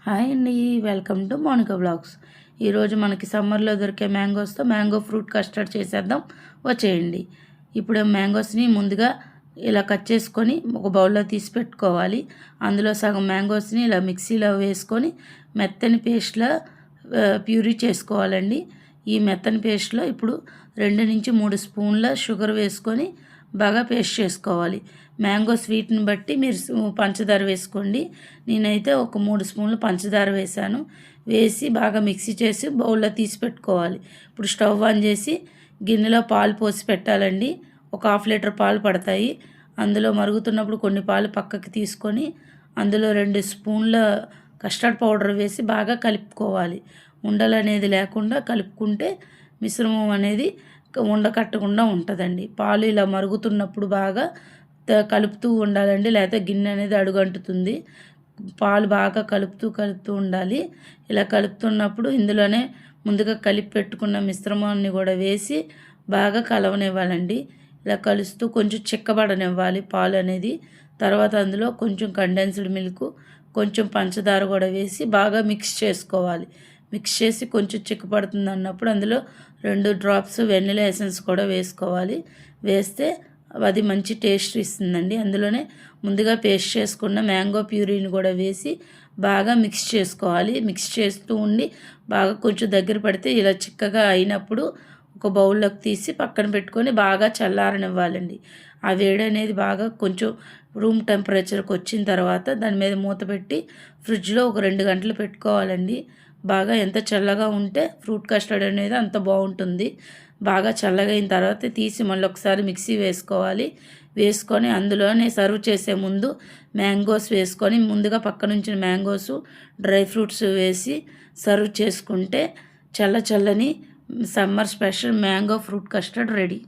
Hi అండి, welcome to Mounika blogs. ఈరోజు మనకి సమ్మర్లో దొరికే మ్యాంగోస్తో మ్యాంగో ఫ్రూట్ కస్టర్డ్ చేసేద్దాం, వచ్చేయండి. ఇప్పుడు మ్యాంగోస్ని ముందుగా ఇలా కట్ చేసుకొని ఒక బౌల్లో తీసి పెట్టుకోవాలి. అందులో సగం మ్యాంగోస్ని ఇలా మిక్సీలో వేసుకొని మెత్తని పేస్ట్లా ప్యూరీ చేసుకోవాలండి. ఈ మెత్తని పేస్ట్లో ఇప్పుడు 2 నుంచి 3 స్పూన్ల షుగర్ వేసుకొని బాగా పేస్ట్ చేసుకోవాలి. మ్యాంగో స్వీట్ని బట్టి మీరు పంచదార వేసుకోండి. నేనైతే ఒక 3 స్పూన్లు పంచదార వేసాను. వేసి బాగా మిక్సీ చేసి బౌల్లో తీసి పెట్టుకోవాలి. ఇప్పుడు స్టవ్ ఆన్ చేసి గిన్నెలో పాలు పోసి పెట్టాలండి. ఒక 1/2 లీటర్ పాలు పడతాయి. అందులో మరుగుతున్నప్పుడు కొన్ని పాలు పక్కకి తీసుకొని అందులో 2 స్పూన్ల కస్టర్డ్ పౌడర్ వేసి బాగా కలుపుకోవాలి. ఉండలు అనేది లేకుండా కలుపుకుంటే మిశ్రమం అనేది ఉండకట్టకుండా ఉంటుందండి. పాలు ఇలా మరుగుతున్నప్పుడు బాగా కలుపుతూ ఉండాలండి, లేకపోతే గిన్నె అనేది అడుగంటుతుంది. పాలు బాగా కలుపుతూ ఉండాలి. ఇలా కలుపుతున్నప్పుడు ఇందులోనే ముందుగా కలిపి పెట్టుకున్న మిశ్రమాన్ని కూడా వేసి బాగా కలవనివ్వాలండి. ఇలా కలుస్తూ కొంచెం చిక్కబడనివ్వాలి పాలు అనేది. తర్వాత అందులో కొంచెం కండెన్స్డ్ మిల్క్, కొంచెం పంచదార కూడా వేసి బాగా మిక్స్ చేసుకోవాలి. మిక్స్ చేసి కొంచెం చిక్కపడుతుంది అన్నప్పుడు అందులో 2 డ్రాప్స్ వెనిలా ఎసెన్స్ కూడా వేసుకోవాలి. వేస్తే అది మంచి టేస్ట్ ఇస్తుందండి. అందులోనే ముందుగా పేస్ట్ చేసుకున్న మ్యాంగో ప్యూరీని కూడా వేసి బాగా మిక్స్ చేసుకోవాలి. మిక్స్ చేస్తూ ఉండి బాగా కొంచెం దగ్గర పడితే ఇలా చిక్కగా అయినప్పుడు ఒక బౌల్లోకి తీసి పక్కన పెట్టుకొని బాగా చల్లారనివ్వాలండి. ఆ వేడి అనేది బాగా కొంచెం రూమ్ టెంపరేచర్కి వచ్చిన తర్వాత దాని మీద మూత పెట్టి ఫ్రిడ్జ్లో ఒక 2 గంటలు పెట్టుకోవాలండి. బాగా ఎంత చల్లగా ఉంటే ఫ్రూట్ కస్టర్డ్ అనేది అంత బాగుంటుంది. బాగా చల్లగా అయిన తర్వాత తీసి మళ్ళీ ఒకసారి మిక్సీ వేసుకోవాలి. వేసుకొని అందులోనే సర్వ్ చేసే ముందు మ్యాంగోస్ వేసుకొని ముందుగా పక్కనుంచిన మ్యాంగోస్, డ్రై ఫ్రూట్స్ వేసి సర్వ్ చేసుకుంటే చల్లని summer special mango fruit custard ready.